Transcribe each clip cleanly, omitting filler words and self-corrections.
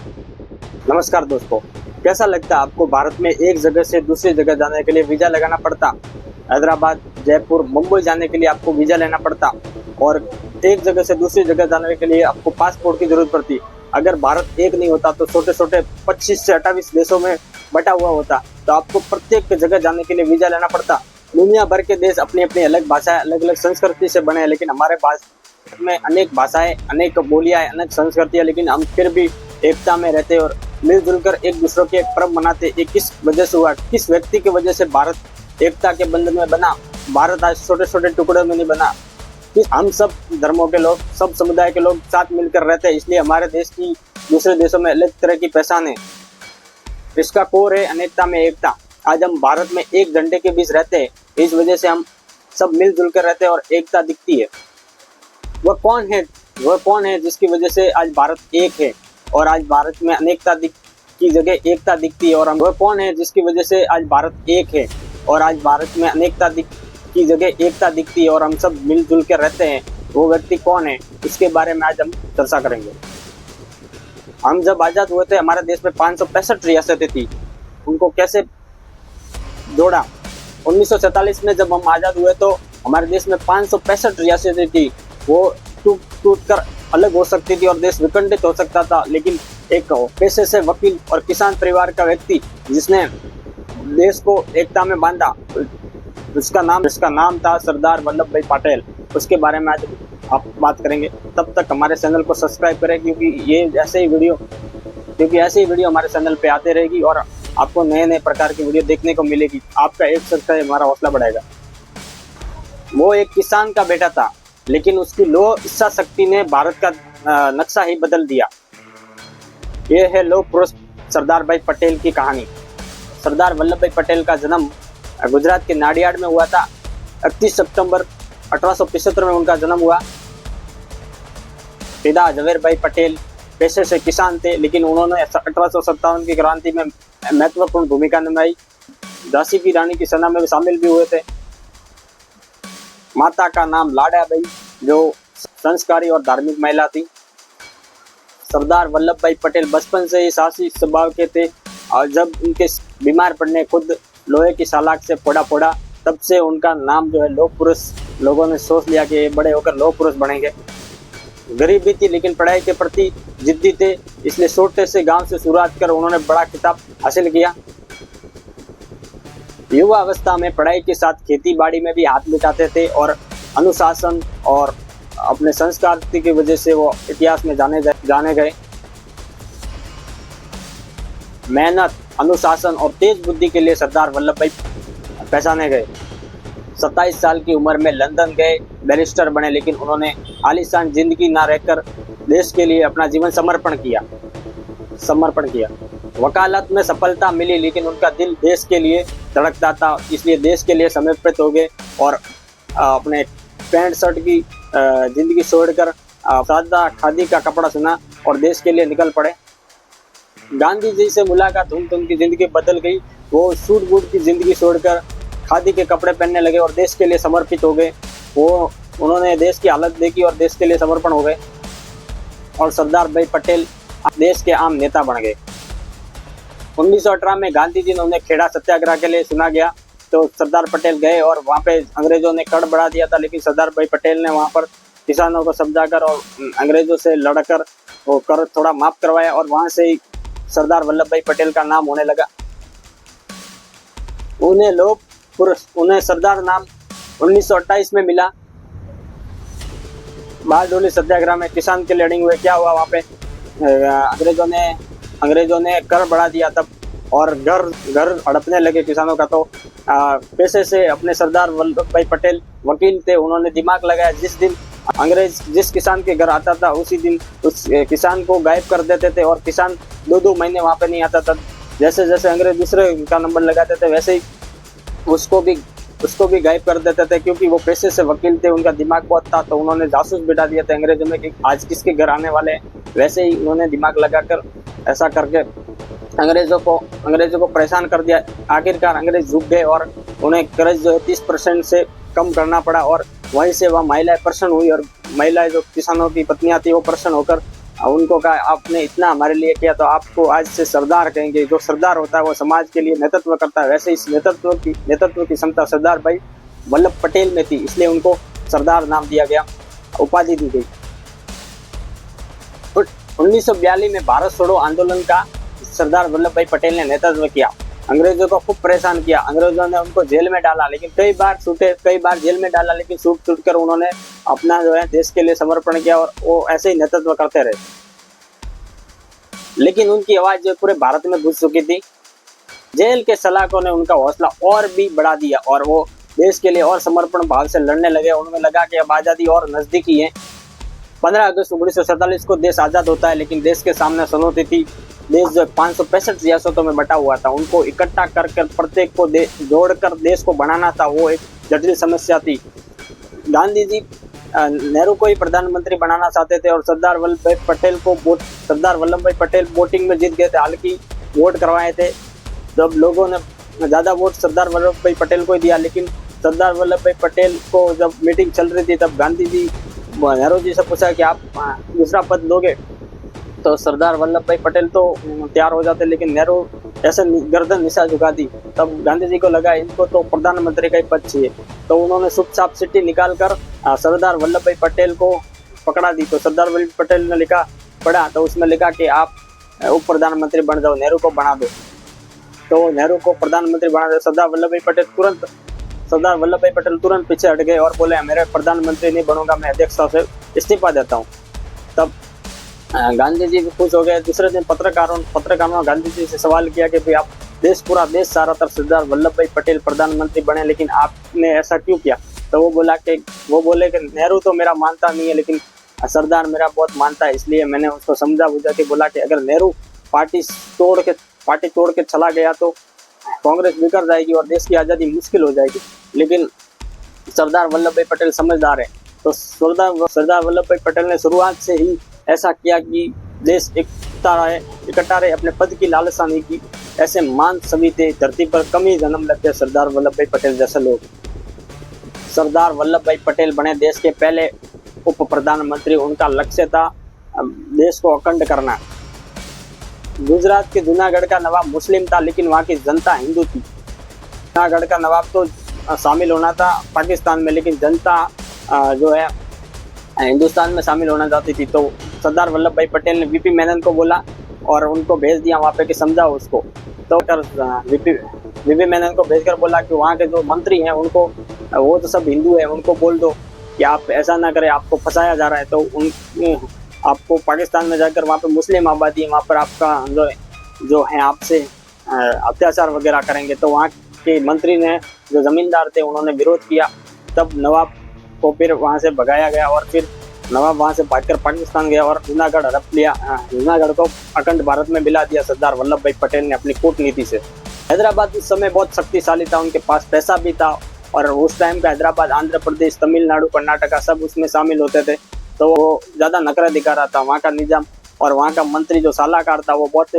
नमस्कार दोस्तों, कैसा लगता है आपको भारत में एक जगह से दूसरी जगह जाने के लिए वीजा लगाना पड़ता? हैदराबाद, जयपुर, मुंबई जाने के लिए आपको वीजा लेना पड़ता और एक जगह से दूसरी जगह जाने के लिए आपको पासपोर्ट की जरूरत पड़ती। अगर भारत एक नहीं होता तो छोटे छोटे 25 से 28 देशों में बटा हुआ होता, तो आपको प्रत्येक जगह जाने के लिए वीजा लेना पड़ता। दुनिया भर के देश अपनी अपनी अलग भाषाएं, अलग अलग संस्कृति से बने हैं, लेकिन हमारे पास में अनेक भाषाएं, अनेक बोलियां, अनेक संस्कृतियां, लेकिन हम फिर भी एकता में रहते और मिलजुल कर एक दूसरे के पर्व मनाते। ये किस वजह से हुआ? किस व्यक्ति की वजह से भारत एकता के बंधन में बना? भारत आज छोटे छोटे टुकड़ों में नहीं बना। हम सब धर्मों के लोग, सब समुदाय के लोग साथ मिलकर रहते हैं, इसलिए हमारे देश की दूसरे देशों में अलग तरह की पहचान है। इसका कोर है अनेकता में एकता। आज हम भारत में एक झंडे के बीच रहते हैं, इस वजह से हम सब मिलजुल कर रहते हैं और एकता दिखती है। वह कौन है जिसकी वजह से आज भारत एक है और आज भारत में अनेकता की जगह एकता दिखती है? और वह कौन है जिसकी वजह से आज भारत एक है और आज भारत में अनेकता की जगह एकता दिखती है और हम सब मिलजुल कर रहते हैं? वो व्यक्ति कौन है, इसके बारे में आज हम चर्चा करेंगे। हम जब आज़ाद हुए थे, हमारे देश में 565 रियासतें थी। उनको कैसे जोड़ा? 1947 में जब हम आज़ाद हुए तो हमारे देश में 565 रियासतें थी। वो टूट कर अलग हो सकती थी और देश विखंडित हो सकता था, लेकिन एक पेशे से वकील और किसान परिवार का व्यक्ति जिसने देश को एकता में बांधा, उसका नाम था सरदार वल्लभ भाई पटेल। उसके बारे में आज आप बात करेंगे। तब तक हमारे चैनल को सब्सक्राइब करें, क्योंकि ऐसे ही वीडियो हमारे चैनल पे आते रहेगी और आपको नए नए प्रकार की वीडियो देखने को मिलेगी। आपका एक सब्सक्राइब हमारा हौसला बढ़ाएगा। वो एक किसान का बेटा था, लेकिन उसकी लौह इच्छा शक्ति ने भारत का नक्शा ही बदल दिया। ये है लौह पुरुष सरदार भाई पटेल की कहानी। सरदार वल्लभ भाई पटेल का जन्म गुजरात के नाडियाड में हुआ था। 31 सितंबर 1875 में उनका जन्म हुआ। पिता झवेर भाई पटेल पेशे से किसान थे, लेकिन उन्होंने 1857 की क्रांति में महत्वपूर्ण भूमिका निभाई। झांसी की रानी की सेना में शामिल भी हुए थे। माता का नाम लाडाबाई, जो संस्कारी और धार्मिक महिला थी। सरदार वल्लभ भाई पटेल बचपन से ही साहसी स्वभाव के थे और जब उनके बीमार पड़ने खुद लोहे की सलाख से फोड़ा, तब से उनका नाम जो है लौह पुरुष, लोगों ने सोच लिया कि बड़े होकर लौह पुरुष बनेंगे। गरीबी थी, लेकिन पढ़ाई के प्रति जिद्दी थे, इसलिए छोटे से गांव से शुरुआत कर उन्होंने बड़ा खिताब हासिल किया। युवा अवस्था में पढ़ाई के साथ खेती बाड़ी में भी हाथ मिटाते थे और अनुशासन और अपने संस्कार की वजह से वो इतिहास में जाने गए। मेहनत, अनुशासन और तेज बुद्धि के लिए सरदार वल्लभ भाई पहचाने गए। 27 साल की उम्र में लंदन गए, बैरिस्टर बने, लेकिन उन्होंने आलीशान जिंदगी ना रहकर देश के लिए अपना जीवन समर्पण किया। वकालत में सफलता मिली, लेकिन उनका दिल देश के लिए धड़कता था, इसलिए देश के लिए समर्पित हो गए और अपने पैंट शर्ट की जिंदगी छोड़कर सादा खादी का कपड़ा चुना और देश के लिए निकल पड़े। गांधी जी से मुलाकात हुई तो उनकी जिंदगी बदल गई। वो सूट बूट की जिंदगी छोड़कर खादी के कपड़े पहनने लगे और देश के लिए समर्पित हो गए। उन्होंने देश की हालत देखी और देश के लिए समर्पण हो गए और सरदार भाई पटेल देश के आम नेता बन गए। 1918 में गांधी जी ने उन्हें खेड़ा सत्याग्रह के लिए चुना गया, तो सरदार पटेल गए और वहाँ पे अंग्रेजों ने कर बढ़ा दिया था, लेकिन सरदार भाई पटेल ने वहाँ पर किसानों को समझाकर और अंग्रेजों से लड़कर वो कर थोड़ा माफ करवाया और वहाँ से ही सरदार वल्लभ भाई पटेल का नाम होने लगा। उन्हें सरदार नाम 1928 में मिला। बारडोली सत्याग्रह में किसान के लड़े हुए क्या हुआ? वहाँ पे अंग्रेजों ने कर बढ़ा दिया तब और घर हड़पने लगे किसानों का। तो पैसे से अपने सरदार वल्लभ भाई पटेल वकील थे, उन्होंने दिमाग लगाया। जिस दिन अंग्रेज जिस किसान के घर आता था, उसी दिन उस किसान को गायब कर देते थे और किसान 2-2 महीने वहाँ पे नहीं आता था। जैसे जैसे अंग्रेज दूसरे का नंबर लगाते थे, वैसे ही उसको भी गायब कर देते थे, क्योंकि वो पैसे से वकील थे, उनका दिमाग बहुत था। तो उन्होंने जासूस बिठा दिया था अंग्रेजों में कि आज किसके घर आने वाले हैं। वैसे ही उन्होंने दिमाग लगाकर ऐसा करके अंग्रेजों को परेशान कर दिया। आखिरकार अंग्रेज झुक गए और उन्हें कर्ज जो है 30% से कम करना पड़ा और वहीं से वह महिलाएं प्रसन्न हुई और महिलाएं जो किसानों की पत्नियां थी वो प्रसन्न होकर उनको कहा आपने इतना हमारे लिए किया तो आपको आज से सरदार कहेंगे। जो सरदार होता है वो समाज के लिए नेतृत्व करता है, वैसे इस नेतृत्व की क्षमता सरदार भाई वल्लभ पटेल में थी, इसलिए उनको सरदार नाम दिया गया, उपाधि दी गई। 1942 में भारत छोड़ो आंदोलन का सरदार वल्लभ भाई पटेल ने नेतृत्व किया। अंग्रेजों को खूब परेशान किया, अंग्रेजों ने उनको जेल में डाला, लेकिन कई बार जेल में डाला, लेकिन छूट कर उन्होंने अपना जो है देश के लिए समर्पण किया और वो ऐसे ही नेतृत्व करते रहे। लेकिन उनकी आवाज जो पूरे भारत में गूंज चुकी थी। जेल के सलाखों ने उनका हौसला और भी बढ़ा दिया और वो देश के लिए और समर्पण भाव से लड़ने लगे। उन्हें लगा कि अब आज़ादी और नजदीकी है। 15 अगस्त 1947 को देश आज़ाद होता है, लेकिन देश के सामने चुनौती थी। देश जो 565 रियासतों में बटा हुआ था, उनको इकट्ठा कर प्रत्येक को जोड़कर देश को बनाना था, वो एक जटिल समस्या थी। गांधी जी नेहरू को ही प्रधानमंत्री बनाना चाहते थे और सरदार वल्लभ भाई पटेल वोटिंग में जीत गए थे। हालांकि वोट करवाए थे, जब लोगों ने ज़्यादा वोट सरदार वल्लभ भाई पटेल को ही दिया, लेकिन सरदार वल्लभ भाई पटेल को जब मीटिंग चल रही थी तब गांधी जी नेहरू जी से पूछा कि आप दूसरा पद लोगे, तो सरदार वल्लभ भाई पटेल तो तैयार हो जाते, लेकिन नेहरू ऐसे गर्दन निशा झुका दी। तब गांधी जी को लगा इनको तो प्रधानमंत्री का ही पद चाहिए, तो उन्होंने चुपचाप चिट्ठी निकालकर सरदार वल्लभ भाई पटेल को पकड़ा दी। तो सरदार वल्लभ पटेल ने पढ़ा तो उसमें लिखा कि आप उप प्रधानमंत्री बन जाओ, नेहरू को बना दो। तो नेहरू को प्रधानमंत्री बना दो। सरदार वल्लभ भाई पटेल तुरंत पीछे हट गए और बोले मेरे प्रधानमंत्री नहीं बनूंगा, मैं अध्यक्षता से इस्तीफा देता हूँ। तब गांधी जी भी खुश हो गए। दूसरे दिन पत्रकारों ने गांधी जी से सवाल किया कि भाई आप पूरा देश सारा तरफ सरदार वल्लभ भाई पटेल प्रधानमंत्री बने, लेकिन आपने ऐसा क्यों किया? तो वो बोले कि नेहरू तो मेरा मानता नहीं है, लेकिन सरदार मेरा बहुत मानता है, इसलिए मैंने उसको समझा बुझा के बोला कि अगर नेहरू पार्टी तोड़ के चला गया तो कांग्रेस बिखर जाएगी और देश की आज़ादी मुश्किल हो जाएगी। लेकिन सरदार वल्लभ भाई पटेल समझदार है, तो सरदार वल्लभ भाई पटेल ने शुरुआत से ही ऐसा किया कि देश इकट्ठा रहे, अपने पद की लालसा नहीं की। ऐसे मान सभी थे, धरती पर कम ही जन्म लगते सरदार वल्लभ भाई पटेल जैसे लोग। सरदार वल्लभ भाई पटेल बने देश के पहले उप प्रधानमंत्री। उनका लक्ष्य था देश को अखंड करना। गुजरात के जूनागढ़ का नवाब मुस्लिम था, लेकिन वहाँ की जनता हिंदू थी। जूनागढ़ का नवाब तो शामिल होना था पाकिस्तान में, लेकिन जनता जो है हिंदुस्तान में शामिल होना चाहती थी। तो सरदार वल्लभ भाई पटेल ने वीपी मेनन को बोला और उनको भेज दिया वहाँ पे कि समझाओ उसको। तो वीपी मेनन को भेजकर बोला कि वहाँ के जो मंत्री हैं उनको, वो तो सब हिंदू है, उनको बोल दो कि आप ऐसा ना करें, आपको फंसाया जा रहा है। तो आपको पाकिस्तान में जाकर वहाँ पे मुस्लिम आबादी है, वहाँ पर आपका जो है आपसे अत्याचार वगैरह करेंगे। तो वहाँ के मंत्री ने, जो जमींदार थे, उन्होंने विरोध किया। तब नवाब को फिर वहाँ से भगाया गया और फिर नवाब वहाँ से भागकर पाकिस्तान गया और जूनागढ़ हड़प लिया। जूनागढ़ को अखंड भारत में मिला दिया सरदार वल्लभ भाई पटेल ने अपनी कूटनीति से। हैदराबाद उस समय बहुत शक्तिशाली था, उनके पास पैसा भी था और उस टाइम का हैदराबाद आंध्र प्रदेश, तमिलनाडु, कर्नाटका सब उसमें शामिल होते थे। तो वो ज़्यादा नखरा दिखा रहा था वहाँ का निजाम, और वहाँ का मंत्री जो सलाहकार था वो बहुत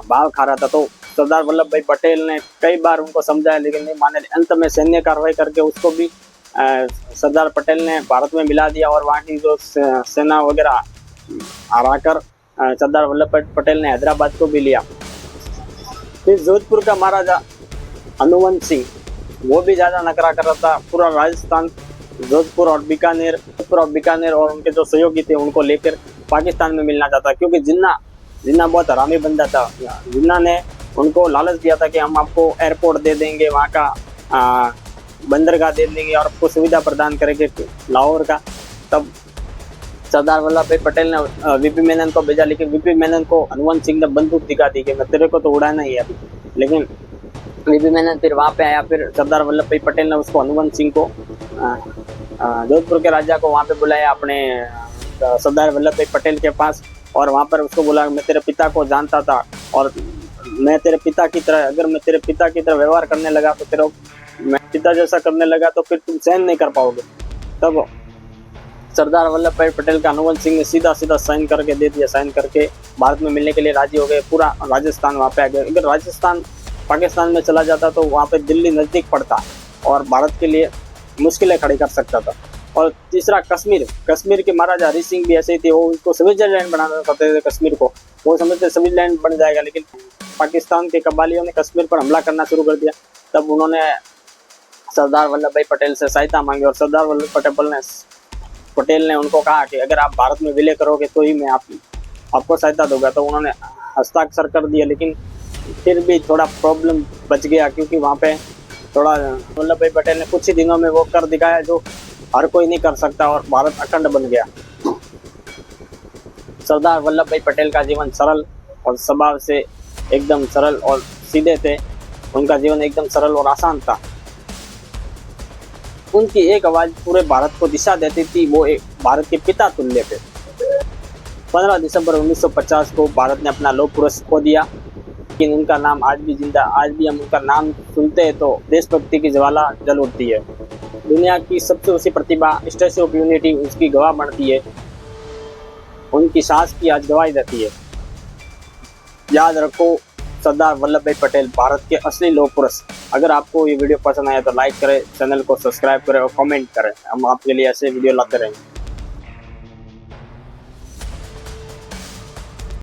भाव खा रहा था। तो सरदार वल्लभ भाई पटेल ने कई बार उनको समझाया, लेकिन नहीं माने। अंत में सैन्य कार्रवाई करके उसको भी सरदार पटेल ने भारत में मिला दिया और वहाँ की जो सेना वगैरह हराकर सरदार वल्लभ भाई पटेल ने हैदराबाद को भी लिया। फिर जोधपुर का महाराजा हनुवंत सिंह, वो भी ज़्यादा नखरा कर रहा था। पूरा राजस्थान, जोधपुर और बीकानेर और उनके जो सहयोगी थे उनको लेकर पाकिस्तान में मिलना चाहता, क्योंकि जिन्ना बहुत हरामी बंदा था। जिन्ना ने उनको लालच दिया था कि हम आपको एयरपोर्ट दे देंगे, वहाँ का बंदरगाह दे देंगे और आपको सुविधा प्रदान करेंगे लाहौर का। तब सरदार वल्लभ भाई पटेल ने वीपी मेनन को भेजा, लेकिन वीपी मेनन को हनुवंत सिंह ने बंदूक दिखा दी कि मैं तेरे को तो उड़ाना ही है अभी। लेकिन वीपी मेनन फिर वहाँ पे आया। फिर सरदार वल्लभ भाई पटेल ने उसको, हनुवंत सिंह को, जोधपुर के राजा को वहाँ पे बुलाया अपने सरदार वल्लभ भाई पटेल के पास, और वहाँ पर उसको बोला मैं तेरे पिता को जानता था और मैं तेरे पिता की तरह, अगर मैं तेरे पिता की तरह व्यवहार करने लगा तो मैं पिता जैसा करने लगा तो फिर तुम सहन नहीं कर पाओगे। तब सरदार वल्लभ भाई पटेल का हनुवंत सिंह ने सीधा साइन करके दे दिया। साइन करके भारत में मिलने के लिए राजी हो गए। पूरा राजस्थान वहाँ पे आ गया। अगर राजस्थान पाकिस्तान में चला जाता तो वहाँ पे दिल्ली नज़दीक पड़ता और भारत के लिए मुश्किलें खड़ी कर सकता था। और तीसरा कश्मीर, कश्मीर के महाराजा हरि सिंह भी ऐसे ही थे, वो उसको स्विट्जरलैंड बनाना चाहते थे कश्मीर को, वो समझते स्विट्जरलैंड बन जाएगा, लेकिन पाकिस्तान के कबालियों ने कश्मीर पर हमला करना शुरू कर दिया। तब उन्होंने सरदार वल्लभ भाई पटेल से सहायता मांगी और सरदार वल्लभ पटेल ने उनको कहा कि अगर आप भारत में विलय करोगे तो ही मैं आपको सहायता दूंगा। तो उन्होंने हस्ताक्षर कर दिया, लेकिन फिर भी थोड़ा प्रॉब्लम बच गया, क्योंकि वहाँ पे थोड़ा वल्लभ भाई पटेल ने कुछ ही दिनों में वो कर दिखाया जो हर कोई नहीं कर सकता और भारत अखंड बन गया। सरदार वल्लभ भाई पटेल का जीवन सरल और स्वभाव से एकदम सरल और सीधे थे, उनका जीवन एकदम सरल और आसान था। उनकी एक आवाज पूरे भारत को दिशा देती थी, वो एक भारत के पिता तुल्य थे। 15 दिसंबर 1950 को भारत ने अपना लौह पुरुष खो दिया, लेकिन उनका नाम आज भी जिंदा, आज भी हम उनका नाम सुनते हैं तो देशभक्ति की ज्वाला जल उठती है। दुनिया की सबसे ऊंची प्रतिभा स्टैच्यू ऑफ यूनिटी उसकी गवाह बनती है, उनकी सांस की आज गवाही देती है। याद रखो, सरदार वल्लभ भाई पटेल भारत के असली लौह पुरुष। अगर आपको ये वीडियो पसंद आया तो लाइक करें, चैनल को सब्सक्राइब करें और कमेंट करें, हम आपके लिए ऐसे वीडियो लाते रहेंगे।